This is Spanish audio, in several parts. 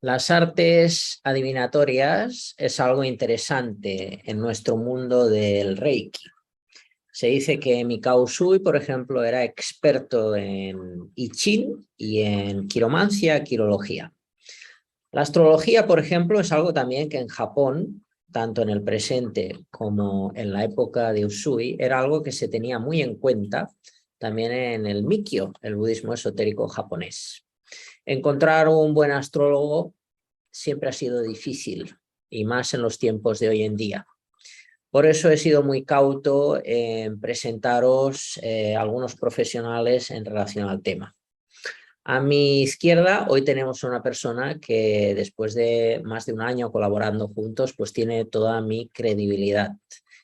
Las artes adivinatorias es algo interesante en nuestro mundo del Reiki. Se dice que Mikao Usui, por ejemplo, era experto en I Ching y en quiromancia, quirología. La astrología, por ejemplo, es algo también que en Japón, tanto en el presente como en la época de Usui, era algo que se tenía muy en cuenta también en el Mikkyo, el budismo esotérico japonés. Encontrar un buen astrólogo siempre ha sido difícil, y más en los tiempos de hoy en día. Por eso he sido muy cauto en presentaros algunos profesionales en relación al tema. A mi izquierda hoy tenemos una persona que después de más de un año colaborando juntos, pues tiene toda mi credibilidad.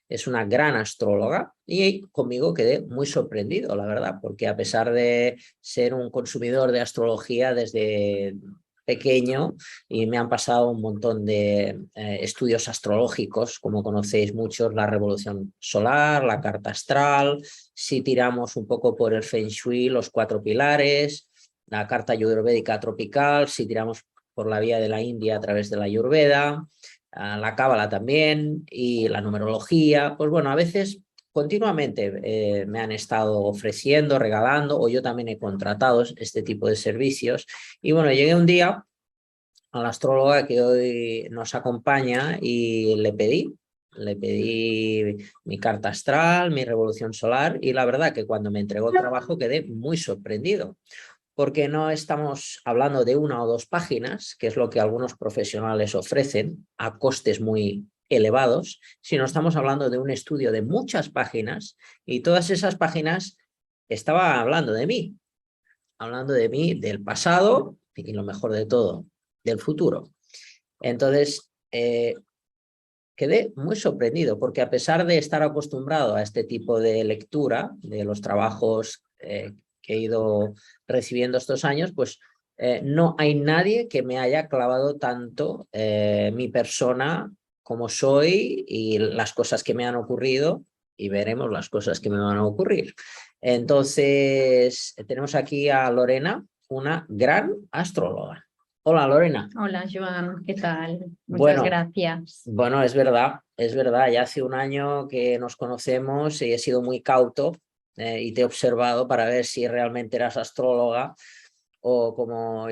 Es una gran astróloga y conmigo quedé muy sorprendido, la verdad, porque a pesar de ser un consumidor de astrología desde pequeño y me han pasado un montón de estudios astrológicos, como conocéis muchos, la revolución solar, la carta astral, si tiramos un poco por el Feng Shui, los 4 pilares, la carta ayurvédica tropical, si tiramos por la vía de la India a través de la Ayurveda, la cábala también y la numerología. Pues bueno, a veces continuamente me han estado ofreciendo, regalando, o yo también he contratado este tipo de servicios. Y bueno, llegué un día a la astróloga que hoy nos acompaña y le pedí mi carta astral, mi revolución solar, y la verdad que cuando me entregó el trabajo quedé muy sorprendido, porque no estamos hablando de 1 o 2 páginas, que es lo que algunos profesionales ofrecen a costes muy elevados, sino estamos hablando de un estudio de muchas páginas, y todas esas páginas estaban hablando de mí, del pasado y lo mejor de todo, del futuro. Entonces, quedé muy sorprendido, porque a pesar de estar acostumbrado a este tipo de lectura de los trabajos que he ido recibiendo estos años, pues no hay nadie que me haya clavado tanto mi persona como soy y las cosas que me han ocurrido, y veremos las cosas que me van a ocurrir. Entonces, tenemos aquí a Lorena, una gran astróloga. Hola, Lorena. Hola, Joan, ¿qué tal? Muchas Bueno, gracias. bueno, es verdad, ya hace un año que nos conocemos y he sido muy cauto y te he observado para ver si realmente eras astróloga o como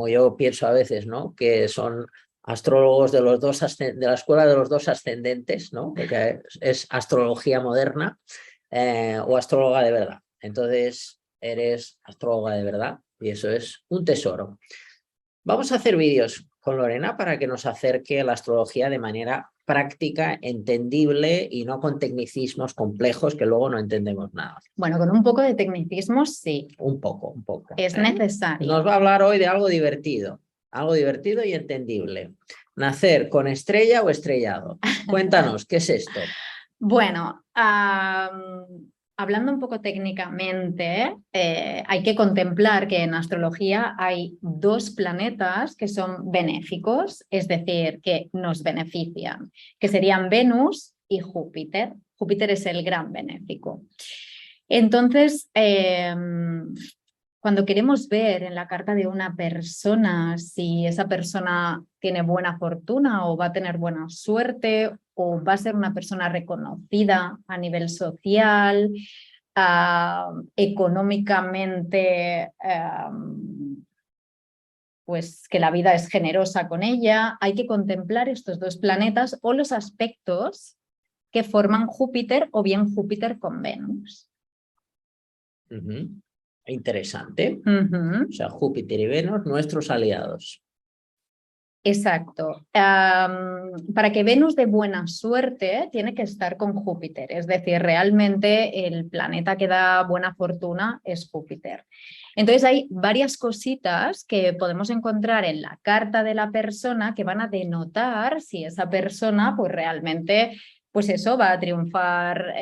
yo pienso a veces, ¿no? Que son astrólogos de los dos de la escuela de los 2 ascendentes, ¿no? Porque es astrología moderna o astróloga de verdad. Entonces, eres astróloga de verdad y eso es un tesoro. Vamos a hacer vídeos con Lorena para que nos acerque a la astrología de manera práctica, entendible y no con tecnicismos complejos que luego no entendemos nada. Bueno, con un poco de tecnicismo sí, Un poco. es Nos necesario. va a hablar hoy de algo divertido y entendible. ¿Nacer con estrella o estrellado? Cuéntanos, ¿qué es esto? Bueno, hablando un poco técnicamente, hay que contemplar que en astrología hay 2 planetas que son benéficos, es decir, que nos benefician, que serían Venus y Júpiter. Júpiter es el gran benéfico. Entonces, cuando queremos ver en la carta de una persona si esa persona tiene buena fortuna o va a tener buena suerte o va a ser una persona reconocida a nivel social, económicamente, pues que la vida es generosa con ella, hay que contemplar estos 2 planetas o los aspectos que forman Júpiter o bien Júpiter con Venus. Interesante. O sea, Júpiter y Venus, nuestros aliados. Exacto. Para que Venus dé buena suerte, tiene que estar con Júpiter. Es decir, realmente el planeta que da buena fortuna es Júpiter. Entonces hay varias cositas que podemos encontrar en la carta de la persona que van a denotar si esa persona pues realmente pues eso va a triunfar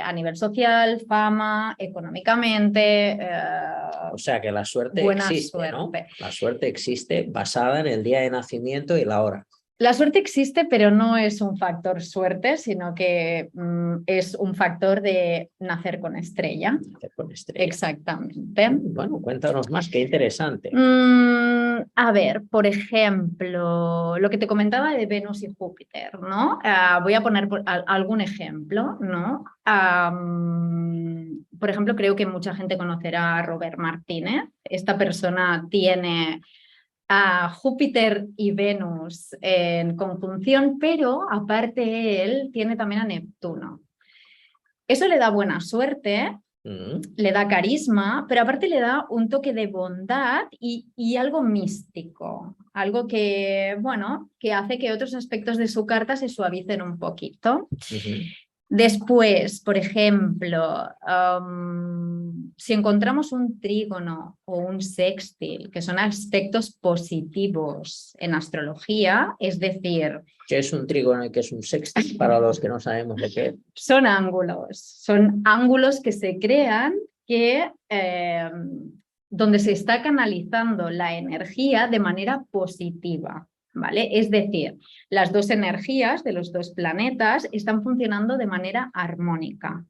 a nivel social, fama, económicamente. O sea que la suerte Buena existe, suerte. ¿no? La suerte existe basada en el día de nacimiento y la hora. La suerte existe, pero no es un factor suerte, sino que es un factor de nacer con estrella. Nacer con estrella. Exactamente. Bueno, cuéntanos más, qué interesante. A ver, por ejemplo, lo que te comentaba de Venus y Júpiter, ¿no? Voy a poner algún ejemplo, ¿no? Por ejemplo, creo que mucha gente conocerá a Robert Martínez. Esta persona tiene a Júpiter y Venus en conjunción, pero aparte él tiene también a Neptuno. Eso le da buena suerte, le da carisma, pero aparte le da un toque de bondad y algo místico, algo que, bueno, que hace que otros aspectos de su carta se suavicen un poquito. Después, por ejemplo, si encontramos un trígono o un sextil, que son aspectos positivos en astrología, es decir... ¿Qué es un trígono y qué es un sextil? Para los que no sabemos lo que es. Son ángulos que se crean que, donde se está canalizando la energía de manera positiva. ¿Vale? Es decir, las dos energías de los dos planetas están funcionando de manera armónica.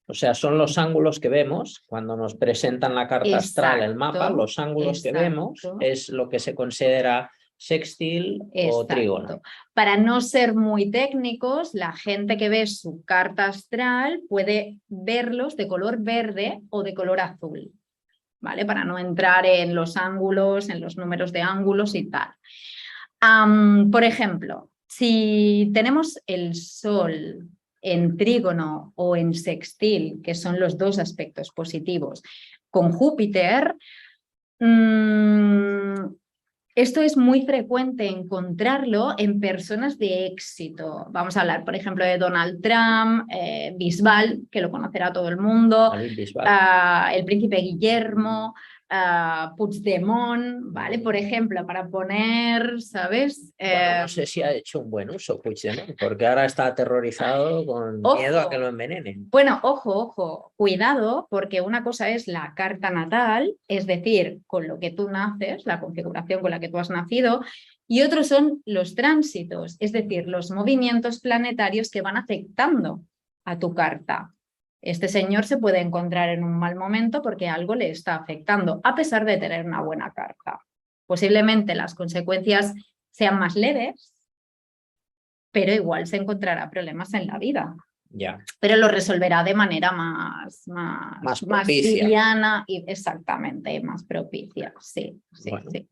O sea, son los ángulos que vemos cuando nos presentan la carta astral, el mapa, los ángulos que vemos es lo que se considera sextil o trígono. Para no ser muy técnicos, la gente que ve su carta astral puede verlos de color verde o de color azul, ¿vale? Para no entrar en los ángulos, en los números de ángulos y tal. Por ejemplo, si tenemos el Sol en trígono o en sextil, que son los dos aspectos positivos, con Júpiter, esto es muy frecuente encontrarlo en personas de éxito. Vamos a hablar, por ejemplo, de Donald Trump, Bisbal, que lo conocerá todo el mundo, el príncipe Guillermo, Puigdemont, ¿vale? Por ejemplo, para poner, ¿sabes? Bueno, no sé si ha hecho un buen uso Puigdemont, porque ahora está aterrorizado con miedo a que lo envenenen. Bueno, ojo, cuidado, porque una cosa es la carta natal, es decir, con lo que tú naces, la configuración con la que tú has nacido, y otros son los tránsitos, es decir, los movimientos planetarios que van afectando a tu carta. Este señor se puede encontrar en un mal momento porque algo le está afectando, a pesar de tener una buena carta. Posiblemente las consecuencias sean más leves, pero igual se encontrará problemas en la vida. Ya. Pero lo resolverá de manera más liviana y exactamente más propicia. Sí, sí, bueno. Sí.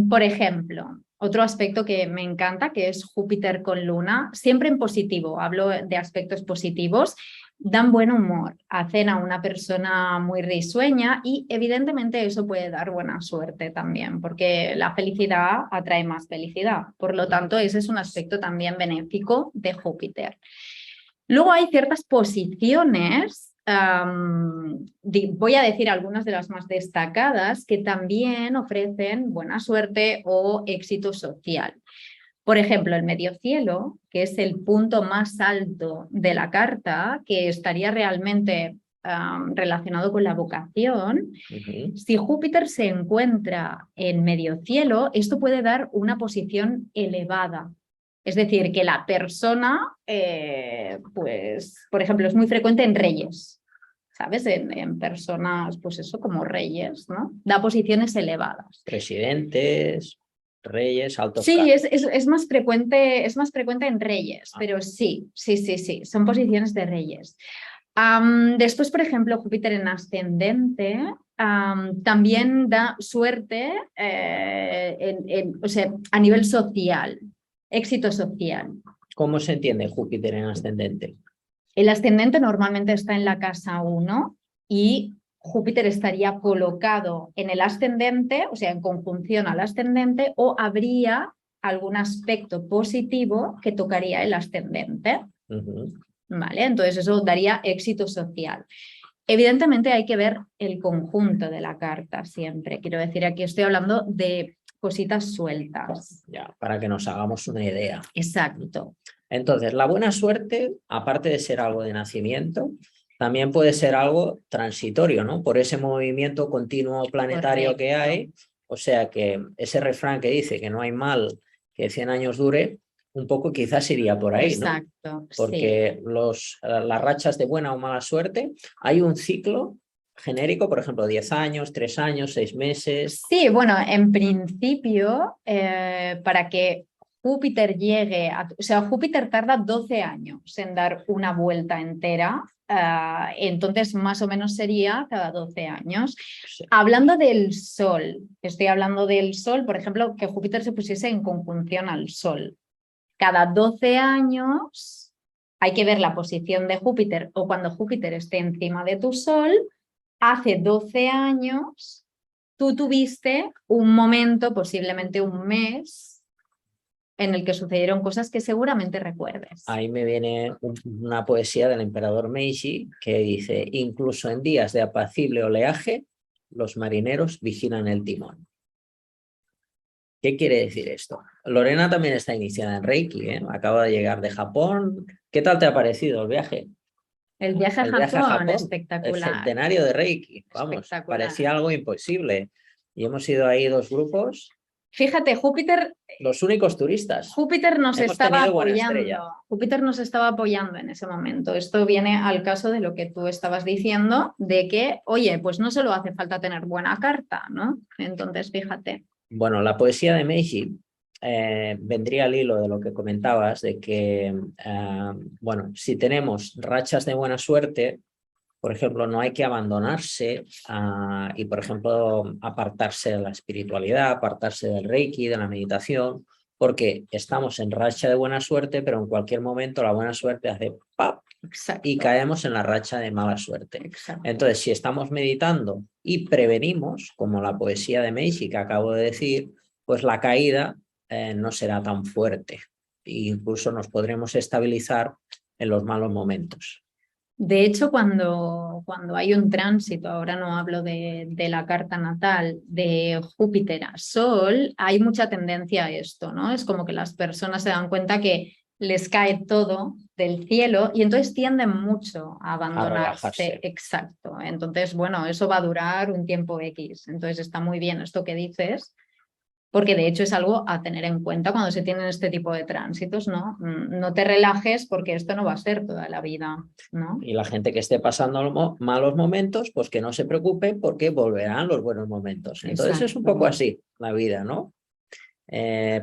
Por ejemplo, otro aspecto que me encanta, que es Júpiter con Luna, siempre en positivo, hablo de aspectos positivos, dan buen humor, hacen a una persona muy risueña y evidentemente eso puede dar buena suerte también, porque la felicidad atrae más felicidad. Por lo tanto, ese es un aspecto también benéfico de Júpiter. Luego hay ciertas posiciones, voy a decir algunas de las más destacadas, que también ofrecen buena suerte o éxito social. Por ejemplo, el medio cielo, que es el punto más alto de la carta, que estaría realmente relacionado con la vocación. Si Júpiter se encuentra en medio cielo, esto puede dar una posición elevada. Es decir, que la persona, pues, por ejemplo, es muy frecuente en reyes, ¿sabes? En personas, pues eso, como reyes, ¿no? Da posiciones elevadas. Presidentes, reyes, altos sí, cargos. Es más frecuente en reyes, pero sí, son posiciones de reyes. Después, por ejemplo, Júpiter en ascendente también da suerte o sea, a nivel social, éxito social. ¿Cómo se entiende Júpiter en ascendente? El ascendente normalmente está en la casa 1 y Júpiter estaría colocado en el ascendente, o sea, en conjunción al ascendente, o habría algún aspecto positivo que tocaría el ascendente. ¿Vale? Entonces eso daría éxito social. Evidentemente hay que ver el conjunto de la carta siempre. Quiero decir, aquí estoy hablando de cositas sueltas. Ya, para que nos hagamos una idea. Exacto. Entonces, la buena suerte, aparte de ser algo de nacimiento, también puede ser algo transitorio, ¿no? Por ese movimiento continuo planetario que hay. O sea que ese refrán que dice que no hay mal que 100 años dure, un poco quizás iría por ahí, ¿no? Exacto. Porque las rachas de buena o mala suerte, hay un ciclo genérico, por ejemplo, 10 años, 3 años, 6 meses. Sí, bueno, en principio, para que Júpiter llegue o sea, Júpiter tarda 12 años en dar una vuelta entera, entonces más o menos sería cada 12 años. Sí. Hablando del Sol, estoy hablando del Sol, por ejemplo, que Júpiter se pusiese en conjunción al Sol. Cada 12 años hay que ver la posición de Júpiter o cuando Júpiter esté encima de tu Sol. Hace 12 años tú tuviste un momento, posiblemente un mes, en el que sucedieron cosas que seguramente recuerdes. Ahí me viene una poesía del emperador Meiji que dice: incluso en días de apacible oleaje, los marineros vigilan el timón. ¿Qué quiere decir esto? Lorena también está iniciada en Reiki, ¿eh? Acaba de llegar de Japón. ¿Qué tal te ha parecido el viaje? El viaje a Japón, El espectacular. centenario de Reiki, vamos, parecía algo imposible. Y hemos ido ahí 2 grupos. Fíjate, Júpiter... Los únicos turistas. Júpiter nos estaba apoyando. Júpiter nos estaba apoyando en ese momento. Esto viene al caso de lo que tú estabas diciendo, de que, oye, pues no solo hace falta tener buena carta, ¿no? Entonces, fíjate. Bueno, la poesía de Meiji vendría al hilo de lo que comentabas, de que, bueno, si tenemos rachas de buena suerte, por ejemplo, no hay que abandonarse y, por ejemplo, apartarse de la espiritualidad, apartarse del Reiki, de la meditación, porque estamos en racha de buena suerte, pero en cualquier momento la buena suerte hace ¡pap! Y caemos en la racha de mala suerte. Exacto. Entonces, si estamos meditando y prevenimos, como la poesía de Meiji que acabo de decir, pues la caída no será tan fuerte. E incluso nos podremos estabilizar en los malos momentos. De hecho, cuando hay un tránsito, ahora no hablo de la carta natal, de Júpiter a Sol, hay mucha tendencia a esto, ¿no? Es como que las personas se dan cuenta que les cae todo del cielo y entonces tienden mucho a abandonarse. Exacto. Entonces, bueno, eso va a durar un tiempo X. Entonces está muy bien esto que dices, porque de hecho es algo a tener en cuenta cuando se tienen este tipo de tránsitos, ¿no? No te relajes porque esto no va a ser toda la vida, ¿no? Y la gente que esté pasando malos momentos, pues que no se preocupe porque volverán los buenos momentos. Entonces Exacto. Es un poco así la vida, ¿no?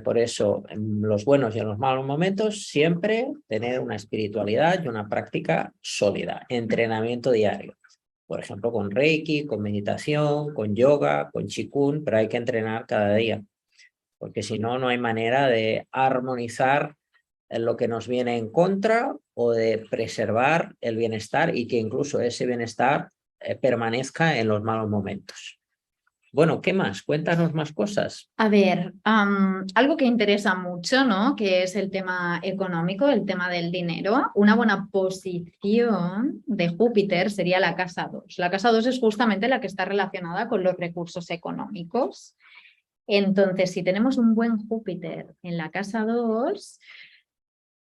Por eso, en los buenos y en los malos momentos, siempre tener una espiritualidad y una práctica sólida, entrenamiento diario. Por ejemplo, con Reiki, con meditación, con yoga, con Qigong, pero hay que entrenar cada día, porque si no, no hay manera de armonizar lo que nos viene en contra o de preservar el bienestar y que incluso ese bienestar permanezca en los malos momentos. Bueno, ¿qué más? Cuéntanos más cosas. A ver, algo que interesa mucho, ¿no? Que es el tema económico, el tema del dinero. Una buena posición de Júpiter sería la casa 2. La casa 2 es justamente la que está relacionada con los recursos económicos. Entonces, si tenemos un buen Júpiter en la casa 2,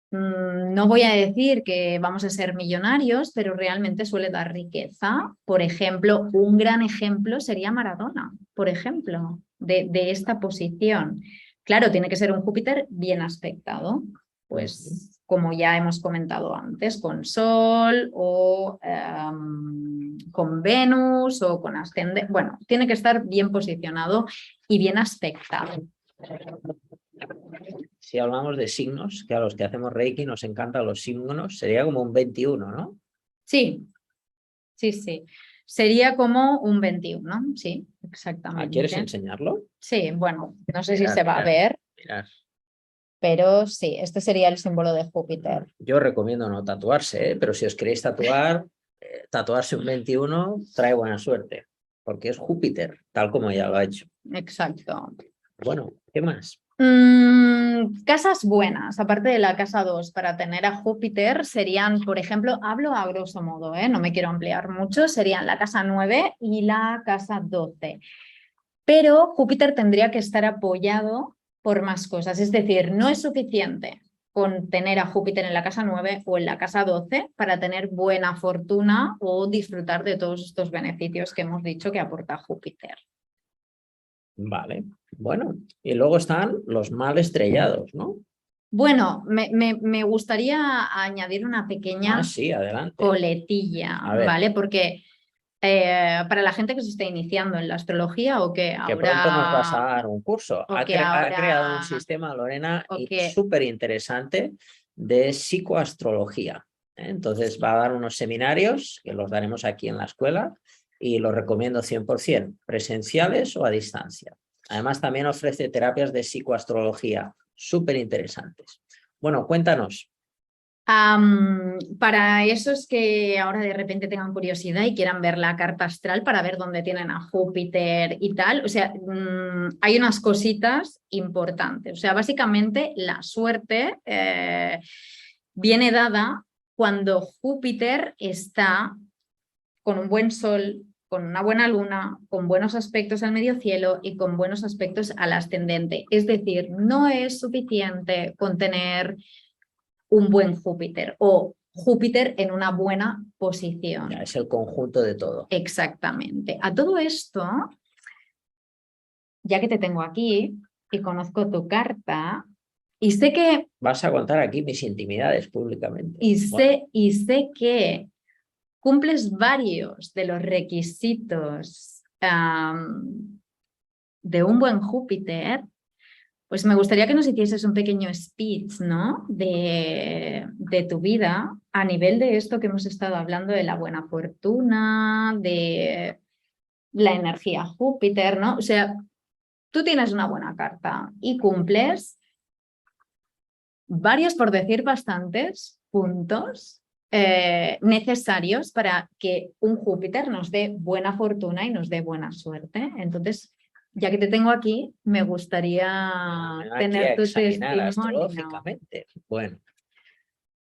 no voy a decir que vamos a ser millonarios, pero realmente suele dar riqueza. Por ejemplo, un gran ejemplo sería Maradona, por ejemplo, de esta posición. Claro, tiene que ser un Júpiter bien aspectado, pues como ya hemos comentado antes, con Sol o con Venus o con ascendente. Bueno, tiene que estar bien posicionado y bien aspectado. Si hablamos de signos, que a los que hacemos Reiki nos encantan los signos, sería como un 21, ¿no? Sí, sí, sí. Sería como un 21, sí, exactamente. ¿Quieres enseñarlo? Sí, bueno, no sé si se va a ver, mirad. Pero sí, este sería el símbolo de Júpiter. Yo recomiendo no tatuarse, pero si os queréis tatuar, tatuarse un 21 trae buena suerte, porque es Júpiter, tal como ya lo ha hecho. Exacto. Bueno, ¿qué más? Casas buenas, aparte de la casa 2, para tener a Júpiter serían, por ejemplo, hablo a grosso modo, no me quiero ampliar mucho, serían la casa 9 y la casa 12. Pero Júpiter tendría que estar apoyado por más cosas, es decir, no es suficiente con tener a Júpiter en la casa 9 o en la casa 12 para tener buena fortuna o disfrutar de todos estos beneficios que hemos dicho que aporta Júpiter. Vale, bueno, y luego están los mal estrellados, ¿no? Bueno, me gustaría añadir una pequeña sí, adelante. coletilla, ¿vale? Porque para la gente que se está iniciando en la astrología o que Que pronto nos vas a ahora... dar un curso. O Ha, que ha creado un ahora... sistema, Lorena, O que... súper interesante de psicoastrología. Entonces va a dar unos seminarios que los daremos aquí en la escuela y los recomiendo 100%, presenciales o a distancia. Además también ofrece terapias de psicoastrología súper interesantes. Bueno, cuéntanos. Para esos que ahora de repente tengan curiosidad y quieran ver la carta astral para ver dónde tienen a Júpiter y tal, o sea, hay unas cositas importantes. O sea, básicamente la suerte viene dada cuando Júpiter está con un buen sol, con una buena luna, con buenos aspectos al medio cielo y con buenos aspectos al ascendente. Es decir, no es suficiente con tener un buen Júpiter o Júpiter en una buena posición. Ya, es el conjunto de todo. Exactamente. A todo esto, ya que te tengo aquí y conozco tu carta, y sé que... Vas a contar aquí mis intimidades públicamente. Y sé que cumples varios de los requisitos de un buen Júpiter. Pues me gustaría que nos hicieses un pequeño speech, ¿no? De tu vida a nivel de esto que hemos estado hablando de la buena fortuna, de la energía Júpiter, ¿no? O sea, tú tienes una buena carta y cumples varios, por decir bastantes, puntos necesarios para que un Júpiter nos dé buena fortuna y nos dé buena suerte. Entonces, ya que te tengo aquí, me gustaría tener tu testimonio. Astrológicamente. Bueno,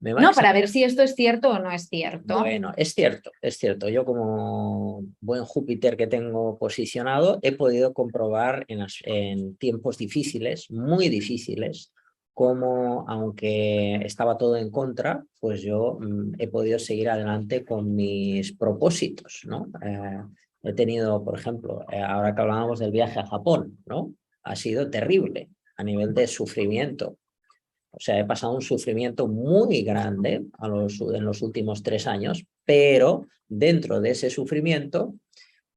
No, para ver si esto es cierto o no es cierto. Bueno, es cierto, es cierto. Yo como buen Júpiter que tengo posicionado, he podido comprobar en tiempos difíciles, muy difíciles, como aunque estaba todo en contra, pues yo he podido seguir adelante con mis propósitos, ¿no? He tenido, por ejemplo, ahora que hablábamos del viaje a Japón, ¿no? Ha sido terrible a nivel de sufrimiento. O sea, he pasado un sufrimiento muy grande en los últimos 3 años, pero dentro de ese sufrimiento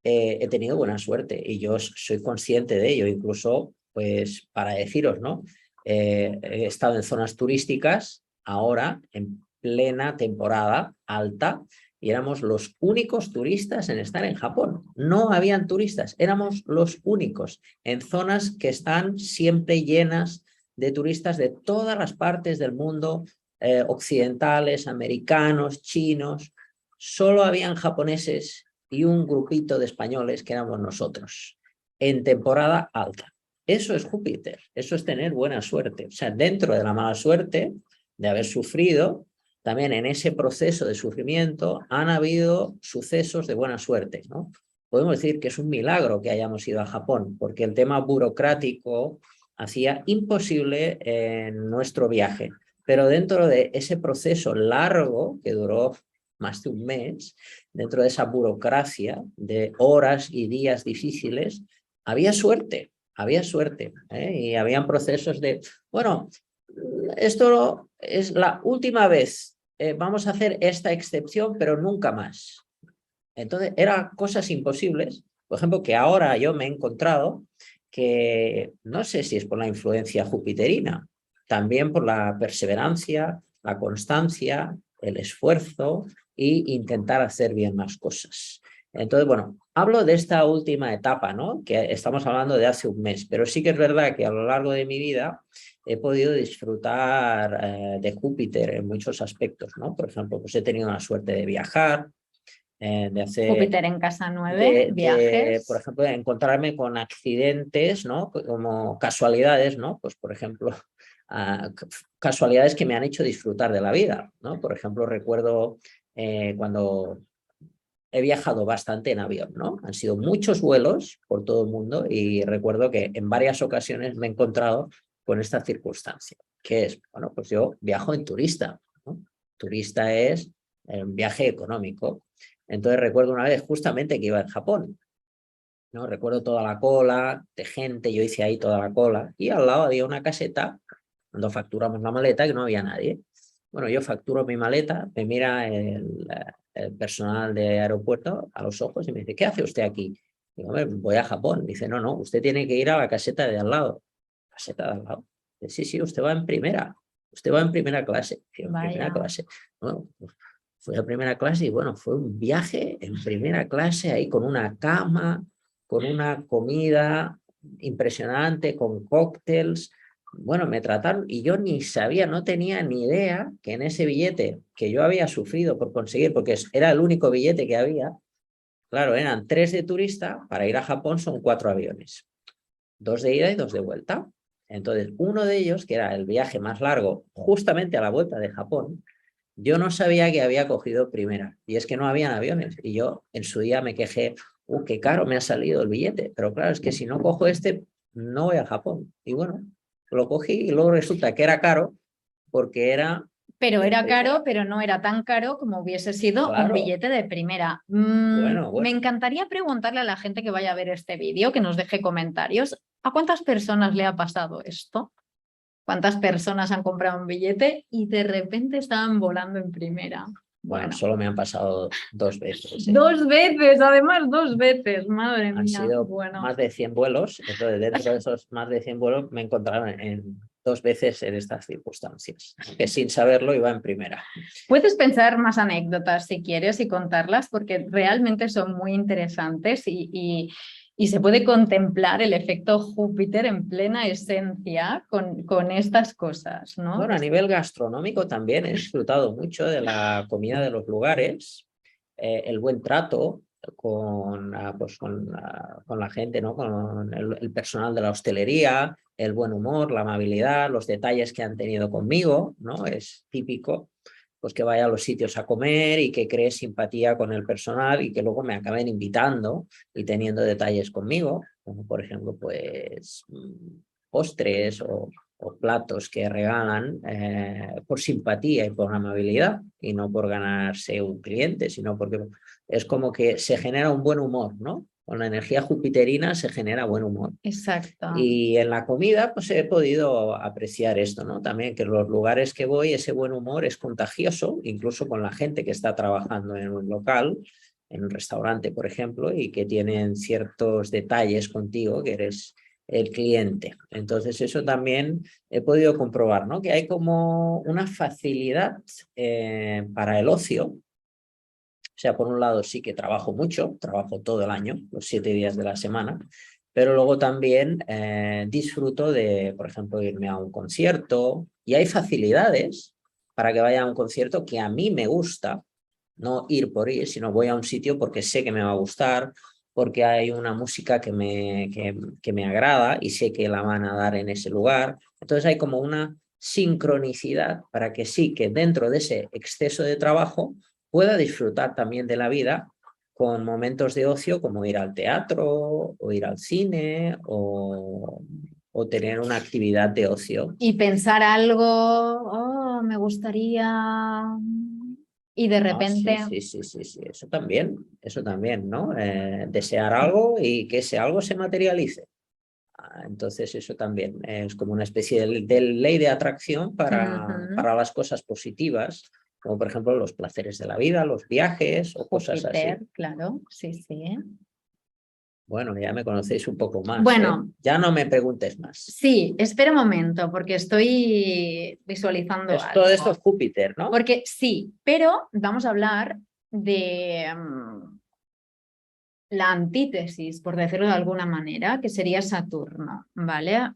he tenido buena suerte y yo soy consciente de ello. Incluso, pues, para deciros, ¿no? He estado en zonas turísticas ahora, en plena temporada alta, y éramos los únicos turistas en estar en Japón. No habían turistas, éramos los únicos en zonas que están siempre llenas de turistas de todas las partes del mundo, occidentales, americanos, chinos. Solo habían japoneses y un grupito de españoles que éramos nosotros, en temporada alta. Eso es Júpiter, eso es tener buena suerte. O sea, dentro de la mala suerte, de haber sufrido, también en ese proceso de sufrimiento han habido sucesos de buena suerte, ¿no? Podemos decir que es un milagro que hayamos ido a Japón, porque el tema burocrático hacía imposible nuestro viaje. Pero dentro de ese proceso largo, que duró más de un mes, dentro de esa burocracia de horas y días difíciles, había suerte, y habían procesos de, bueno, esto es la última vez, vamos a hacer esta excepción, pero nunca más. Entonces, eran cosas imposibles. Por ejemplo, que ahora yo me he encontrado que no sé si es por la influencia jupiterina, también por la perseverancia, la constancia, el esfuerzo e intentar hacer bien las cosas. Entonces, bueno, hablo de esta última etapa, ¿no? Que estamos hablando de hace un mes, pero sí que es verdad que a lo largo de mi vida he podido disfrutar de Júpiter en muchos aspectos, ¿no? Por ejemplo, pues he tenido la suerte de viajar, de hacer... Júpiter en casa 9, viajes. por ejemplo, encontrarme con accidentes, ¿no? Como casualidades, ¿no? Pues, por ejemplo, casualidades que me han hecho disfrutar de la vida, ¿no? Por ejemplo, recuerdo cuando he viajado bastante en avión, ¿no? Han sido muchos vuelos por todo el mundo y recuerdo que en varias ocasiones me he encontrado con esta circunstancia, que es, bueno, pues yo viajo en turista, ¿no? Turista es un viaje económico. Entonces recuerdo una vez justamente que iba en Japón, ¿no? Recuerdo toda la cola de gente, yo hice ahí toda la cola y al lado había una caseta, cuando facturamos la maleta, que no había nadie. Bueno, yo facturo mi maleta, me mira el personal de aeropuerto a los ojos y me dice, ¿qué hace usted aquí? Digo, hombre, voy a Japón. Dice, no, no, usted tiene que ir a la caseta de al lado. ¿Caseta de al lado? Dice, sí, sí, usted va en primera. Usted va en primera clase. Digo, en primera clase. Bueno, pues, fui a primera clase y bueno, fue un viaje en primera clase ahí con una cama, con una comida impresionante, con cócteles. Bueno, me trataron y yo ni sabía, no tenía ni idea que en ese billete que yo había sufrido por conseguir, porque era el único billete que había, claro, eran 3 de turista, para ir a Japón son 4 aviones, 2 de ida y 2 de vuelta. Entonces, uno de ellos, que era el viaje más largo, justamente a la vuelta de Japón, yo no sabía que había cogido primera, y es que no habían aviones, y yo en su día me quejé, qué caro me ha salido el billete, pero claro, es que si no cojo este, no voy a Japón. Y bueno, lo cogí y luego resulta que era caro porque era... Pero era caro, pero no era tan caro como hubiese sido un Claro, billete de primera. bueno. Me encantaría preguntarle a la gente que vaya a ver este vídeo, que nos deje comentarios, ¿a cuántas personas le ha pasado esto? ¿Cuántas personas han comprado un billete y de repente estaban volando en primera? Bueno, Bueno, solo me han pasado 2 veces. 2 veces, además 2 veces, madre Han mía. sido Bueno, más de 100 vuelos, entonces dentro de esos más de 100 vuelos me encontraron en 2 veces en estas circunstancias, que sin saberlo iba en primera. puedes pensar más anécdotas si quieres y contarlas porque realmente son muy interesantes y se puede contemplar el efecto Júpiter en plena esencia con estas cosas, ¿no? Bueno, a nivel gastronómico también he disfrutado mucho de la comida de los lugares, el buen trato pues con la gente, ¿no? Con el personal de la hostelería, el buen humor, la amabilidad, los detalles que han tenido conmigo, ¿no? Es típico pues que vaya a los sitios a comer y que cree simpatía con el personal y que luego me acaben invitando y teniendo detalles conmigo, como por ejemplo, pues postres o platos que regalan por simpatía y por amabilidad y no por ganarse un cliente, sino porque es como que se genera un buen humor, ¿no? Con la energía jupiterina se genera buen humor. Exacto. Y en la comida pues he podido apreciar esto, ¿no? También que en los lugares que voy ese buen humor es contagioso, incluso con la gente que está trabajando en un local, en un restaurante, por ejemplo, y que tienen ciertos detalles contigo, que eres el cliente. Entonces eso también he podido comprobar, ¿no? Que hay como una facilidad para el ocio. O sea, por un lado sí que trabajo mucho, trabajo todo el año, los 7 días de la semana, pero luego también disfruto de, por ejemplo, irme a un concierto y hay facilidades para que vaya a un concierto que a mí me gusta, no ir por ir, sino voy a un sitio porque sé que me va a gustar, porque hay una música que me agrada y sé que la van a dar en ese lugar. Entonces hay como una sincronicidad para que sí que dentro de ese exceso de trabajo pueda disfrutar también de la vida con momentos de ocio como ir al teatro o ir al cine o tener una actividad de ocio. Y pensar algo, oh, me gustaría... Y de Ah, sí, repente... sí, sí, sí, sí, eso también, ¿no? Desear algo y que ese algo se materialice. Entonces eso también es como una especie de ley de atracción para las cosas positivas, como por ejemplo los placeres de la vida, los viajes o cosas así. Júpiter, claro, sí, sí. Bueno, ya me conocéis un poco más, ¿eh? Bueno, Ya no me preguntes más. sí, espera un momento, porque estoy visualizando Todo algo. esto es Júpiter, ¿no? Porque sí, pero vamos a hablar de la antítesis, por decirlo de alguna manera, que sería Saturno, ¿vale?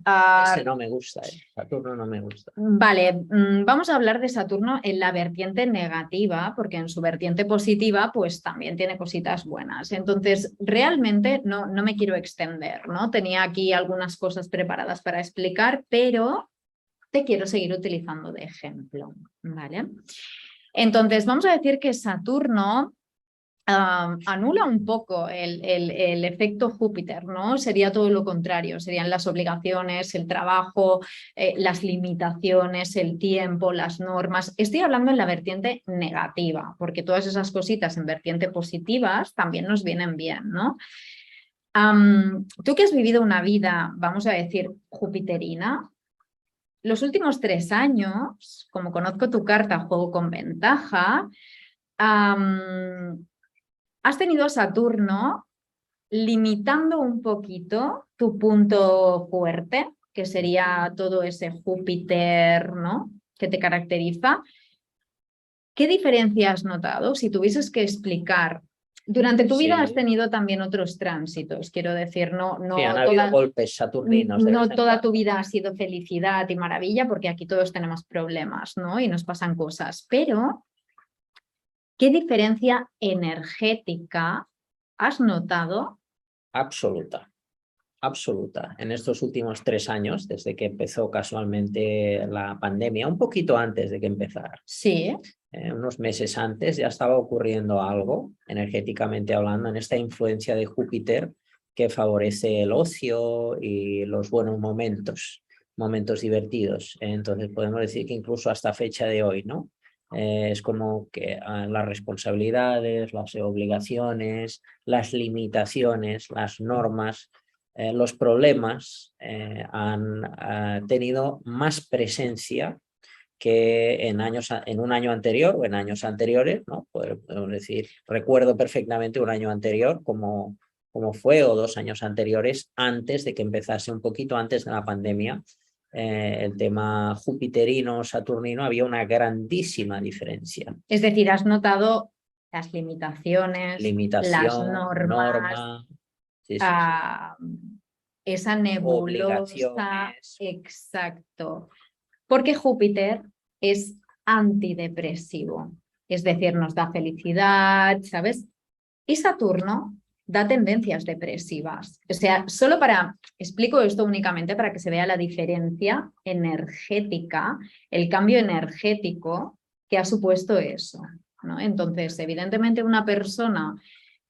Ese no me gusta, ¿eh? Saturno no me gusta. Vale, vamos a hablar de Saturno en la vertiente negativa, porque en su vertiente positiva, pues también tiene cositas buenas. Entonces, realmente no me quiero extender, ¿no? Tenía aquí algunas cosas preparadas para explicar, pero te quiero seguir utilizando de ejemplo, ¿vale? Entonces, vamos a decir que Saturno anula un poco el efecto Júpiter, ¿no? Sería todo lo contrario, serían las obligaciones, el trabajo, las limitaciones, el tiempo, las normas. Estoy hablando en la vertiente negativa, porque todas esas cositas en vertiente positivas también nos vienen bien, ¿no? Tú que has vivido una vida, vamos a decir, jupiterina, los últimos 3 años, como conozco tu carta, juego con ventaja, has tenido a Saturno limitando un poquito tu punto fuerte, que sería todo ese Júpiter, ¿no?, que te caracteriza. ¿Qué diferencia has notado? Si tuvieses que explicar, durante tu vida has tenido también otros tránsitos, quiero decir, sí, han habido golpes saturninos. No toda tu vida ha sido felicidad y maravilla, porque aquí todos tenemos problemas, ¿no?, y nos pasan cosas, pero ¿qué diferencia energética has notado? Absoluta. Absoluta. En estos últimos 3 años, desde que empezó casualmente la pandemia, un poquito antes de que empezara, Sí. Unos meses antes, ya estaba ocurriendo algo, energéticamente hablando, en esta influencia de Júpiter que favorece el ocio y los buenos momentos divertidos. Entonces podemos decir que incluso hasta fecha de hoy, ¿no? Es como que las responsabilidades, las obligaciones, las limitaciones, las normas, los problemas han tenido más presencia que en un año anterior o en años anteriores, ¿no? Podemos decir, recuerdo perfectamente un año anterior como fue, o 2 años anteriores, antes de que empezase, un poquito antes de la pandemia, el tema jupiterino, saturnino, había una grandísima diferencia. Es decir, has notado las limitaciones, las normas, sí, sí. esa nebulosa, exacto. Porque Júpiter es antidepresivo, es decir, nos da felicidad, ¿sabes? Y Saturno da tendencias depresivas. O sea, explico esto únicamente para que se vea la diferencia energética, el cambio energético que ha supuesto eso, ¿no? Entonces, evidentemente una persona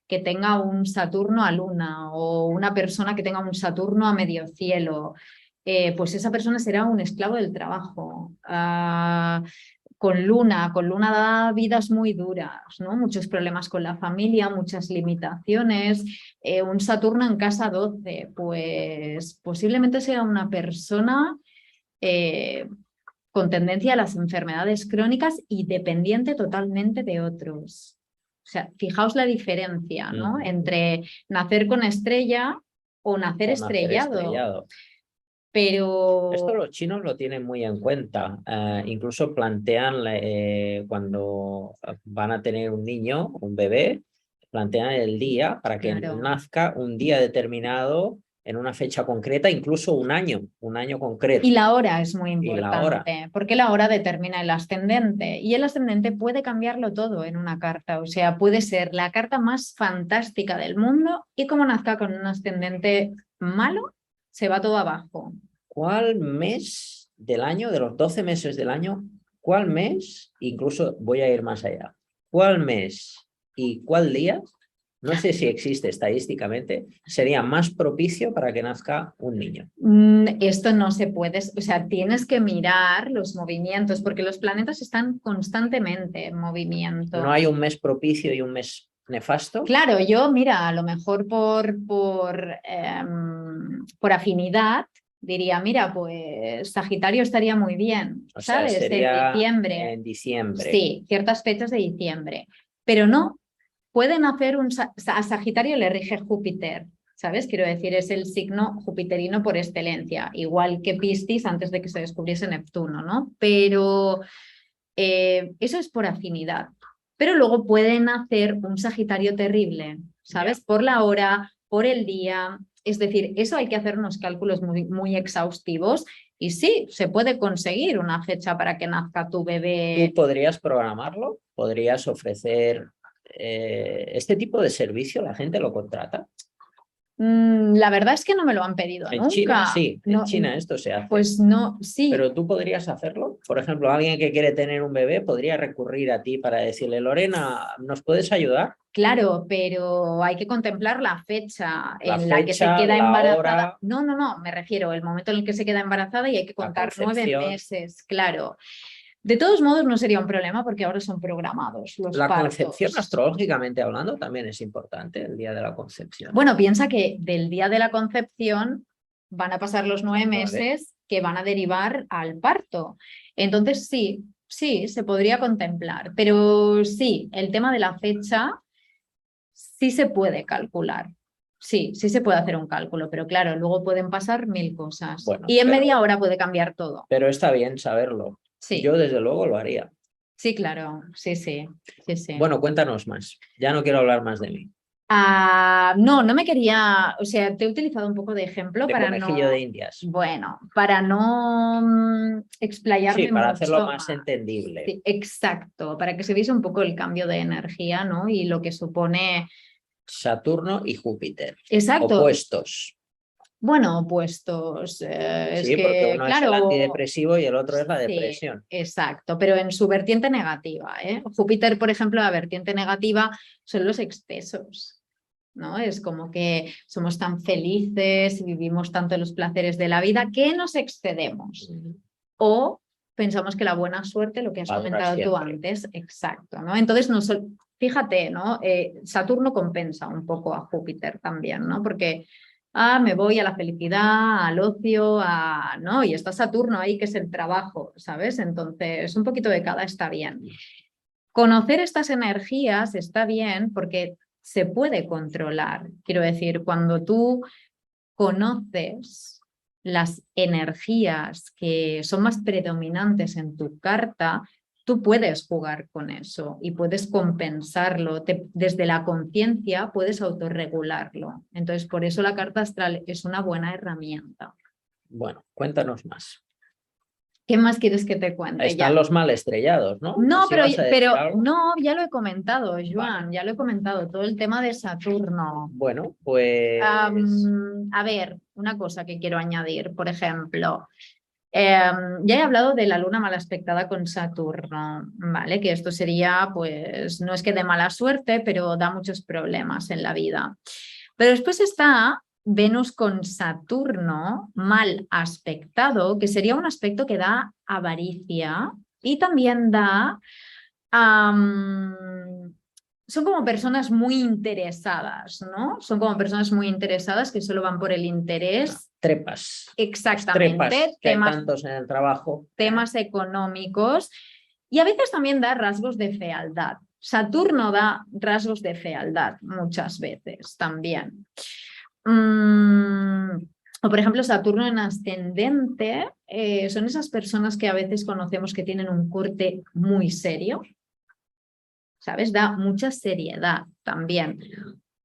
que tenga un Saturno a luna o una persona que tenga un Saturno a medio cielo, pues esa persona será un esclavo del trabajo. Con luna da vidas muy duras, ¿no? Muchos problemas con la familia, muchas limitaciones. Un Saturno en casa 12, pues posiblemente sea una persona con tendencia a las enfermedades crónicas y dependiente totalmente de otros. O sea, fijaos la diferencia, ¿no? Entre nacer con estrella o nacer estrellado. Pero esto los chinos lo tienen muy en cuenta. Incluso plantean cuando van a tener un niño, un bebé, plantean el día para que nazca un día determinado en una fecha concreta, incluso un año concreto. Y la hora es muy importante, porque la hora determina el ascendente, y el ascendente puede cambiarlo todo en una carta. O sea, puede ser la carta más fantástica del mundo y como nazca con un ascendente malo, se va todo abajo. ¿Cuál mes del año, de los 12 meses del año, cuál mes, incluso voy a ir más allá, cuál mes y cuál día, no sé si existe estadísticamente, sería más propicio para que nazca un niño? Esto no se puede, o sea, tienes que mirar los movimientos, porque los planetas están constantemente en movimiento. ¿No hay un mes propicio y un mes nefasto? Claro, yo, mira, a lo mejor por afinidad, diría, mira, pues Sagitario estaría muy bien, o ¿sabes? Sea, sería diciembre. En diciembre. Sí, ciertas fechas de diciembre. Pero no, pueden hacer a Sagitario le rige Júpiter, ¿sabes? Quiero decir, es el signo jupiterino por excelencia, igual que Piscis antes de que se descubriese Neptuno, ¿no? Pero eso es por afinidad. Pero luego pueden hacer un Sagitario terrible, ¿sabes? Por la hora, por el día. Es decir, eso hay que hacer unos cálculos muy, muy exhaustivos y sí, se puede conseguir una fecha para que nazca tu bebé. ¿Tú podrías programarlo? ¿Podrías ofrecer este tipo de servicio? ¿La gente lo contrata? La verdad es que no me lo han pedido en nunca. China sí, no, en China esto se hace. Pues no, sí. Pero tú podrías hacerlo. Por ejemplo, alguien que quiere tener un bebé podría recurrir a ti para decirle, Lorena, ¿nos puedes ayudar? Claro, pero hay que contemplar la fecha en la que se queda embarazada. Hora, no, me refiero al momento en el que se queda embarazada y hay que contar 9 meses, claro. De todos modos, no sería un problema porque ahora son programados los La partos. concepción, astrológicamente hablando, también es importante, el día de la concepción. Bueno, piensa que del día de la concepción van a pasar los 9 meses que van a derivar al parto. Entonces sí, se podría contemplar, pero sí, el tema de la fecha sí se puede calcular. Sí se puede hacer un cálculo, pero claro, luego pueden pasar 1000 cosas. Bueno, y en media hora puede cambiar todo. Pero está bien saberlo. Sí. Yo desde luego lo haría. Sí, claro, sí. Bueno, cuéntanos más. Ya no quiero hablar más de mí. No me quería, o sea, te he utilizado un poco de ejemplo De para conejillo no, de Indias. bueno, para no explayarme Sí, para hacerlo mucho más entendible. Sí, exacto, para que se viese un poco el cambio de energía, ¿no? Y lo que supone. Saturno y Júpiter. Exacto. Opuestos. Bueno, opuestos. Es Sí, porque que, uno es el claro, antidepresivo y el otro es la sí, depresión. exacto, pero en su vertiente negativa, ¿eh? Júpiter, por ejemplo, la vertiente negativa son los excesos, ¿no? Es como que somos tan felices y vivimos tanto los placeres de la vida que nos excedemos. O pensamos que la buena suerte, lo que has comentado tú antes, exacto, ¿no? Entonces, fíjate, ¿no? Saturno compensa un poco a Júpiter también, ¿no? Porque me voy a la felicidad, al ocio, ¿no? Y está Saturno ahí, que es el trabajo, ¿sabes? Entonces, un poquito de cada está bien. Conocer estas energías está bien porque se puede controlar. Quiero decir, cuando tú conoces las energías que son más predominantes en tu carta, tú puedes jugar con eso y puedes compensarlo. Desde la conciencia puedes autorregularlo. Entonces, por eso la carta astral es una buena herramienta. Bueno, cuéntanos más. ¿Qué más quieres que te cuente? Están los mal estrellados, ¿no? No, pero algo? no, ya lo he comentado, Joan, vale. Ya lo he comentado, todo el tema de Saturno. Bueno, pues... A ver, una cosa que quiero añadir, por ejemplo, ya he hablado de la luna mal aspectada con Saturno, ¿vale? Que esto sería, pues, no es que de mala suerte, pero da muchos problemas en la vida. Pero después está Venus con Saturno mal aspectado, que sería un aspecto que da avaricia y también da... son como personas muy interesadas, ¿no? Son como personas muy interesadas que solo van por el interés. Trepas. Exactamente. Trepas, que hay tantos en el trabajo. Temas económicos y a veces también da rasgos de fealdad. Saturno da rasgos de fealdad muchas veces también. O por ejemplo, Saturno en ascendente son esas personas que a veces conocemos que tienen un corte muy serio, ¿sabes? Da mucha seriedad también.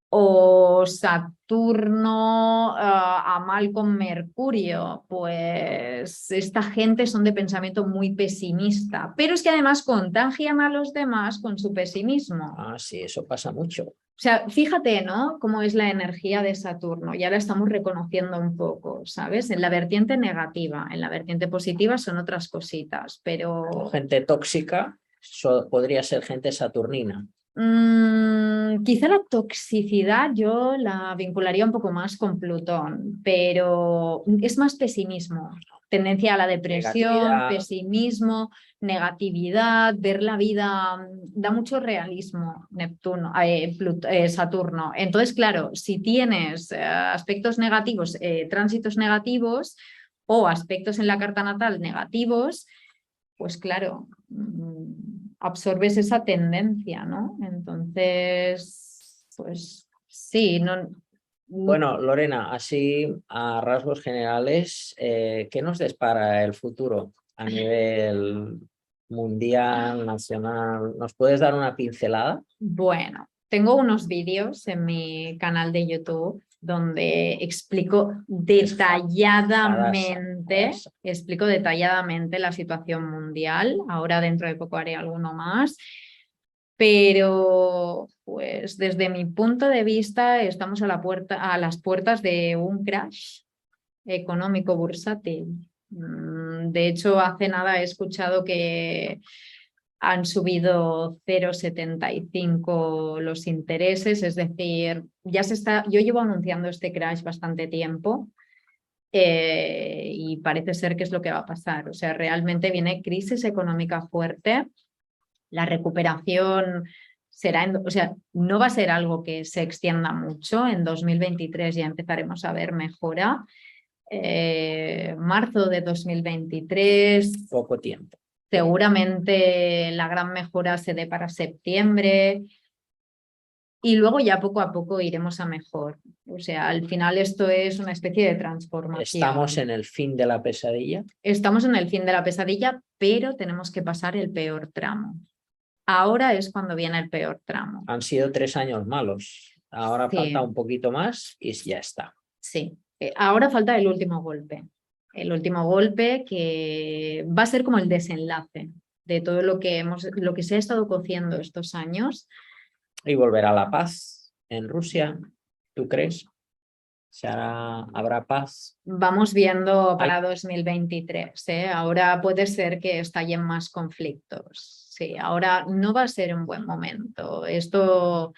O Saturno a mal con Mercurio, pues esta gente son de pensamiento muy pesimista, pero es que además contagian a los demás con su pesimismo. Sí, eso pasa mucho. O sea, fíjate, ¿no? Cómo es la energía de Saturno, ya la estamos reconociendo un poco, ¿sabes? En la vertiente negativa, en la vertiente positiva son otras cositas, pero... Gente tóxica podría ser gente saturnina. Quizá la toxicidad yo la vincularía un poco más con Plutón, pero es más pesimismo, tendencia a la depresión, pesimismo, negatividad, ver la vida, da mucho realismo Saturno. Entonces, claro, si tienes aspectos negativos, tránsitos negativos o aspectos en la carta natal negativos, pues claro, absorbes esa tendencia, ¿no? Entonces, pues sí, no... Bueno, Lorena, así a rasgos generales, ¿qué nos depara el futuro a nivel mundial, nacional? ¿Nos puedes dar una pincelada? Bueno, tengo unos vídeos en mi canal de YouTube donde explico detalladamente la situación mundial. Ahora dentro de poco haré alguno más. Pero, pues desde mi punto de vista, estamos a las puertas de un crash económico bursátil. De hecho, hace nada he escuchado que han subido 0,75 los intereses, es decir, yo llevo anunciando este crash bastante tiempo y parece ser que es lo que va a pasar. O sea, realmente viene crisis económica fuerte, la recuperación no va a ser algo que se extienda mucho, en 2023 ya empezaremos a ver mejora. marzo de 2023. Poco tiempo. Seguramente la gran mejora se dé para septiembre. Y luego ya poco a poco iremos a mejor. O sea, al final esto es una especie de transformación. Estamos en el fin de la pesadilla. Estamos en el fin de la pesadilla, pero tenemos que pasar el peor tramo. Ahora es cuando viene el peor tramo. Han sido 3 años malos. Ahora Sí. falta un poquito más y ya está. Sí. Ahora falta el último golpe. El último golpe que va a ser como el desenlace de todo lo que se ha estado cociendo estos años. Y volverá la paz en Rusia, ¿tú crees? ¿Habrá paz? Vamos viendo para 2023. Ahora puede ser que estallen más conflictos. Sí, ahora no va a ser un buen momento. Esto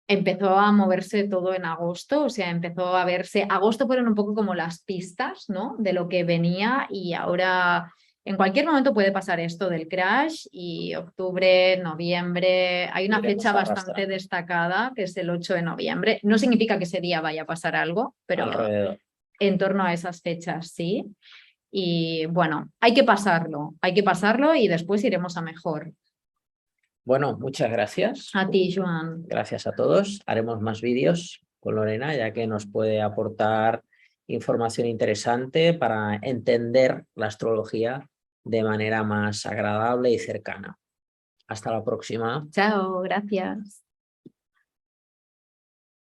empezó a moverse todo en agosto, o sea, empezó a verse. Agosto fueron un poco como las pistas, ¿no? De lo que venía y ahora en cualquier momento puede pasar esto del crash y octubre, noviembre. Hay una fecha bastante destacada que es el 8 de noviembre. No significa que ese día vaya a pasar algo, pero alrededor. En torno a esas fechas, sí. Y bueno, hay que pasarlo y después iremos a mejor. Bueno, muchas gracias. A ti, Joan. Gracias a todos. Haremos más vídeos con Lorena, ya que nos puede aportar información interesante para entender la astrología de manera más agradable y cercana. Hasta la próxima. Chao, gracias.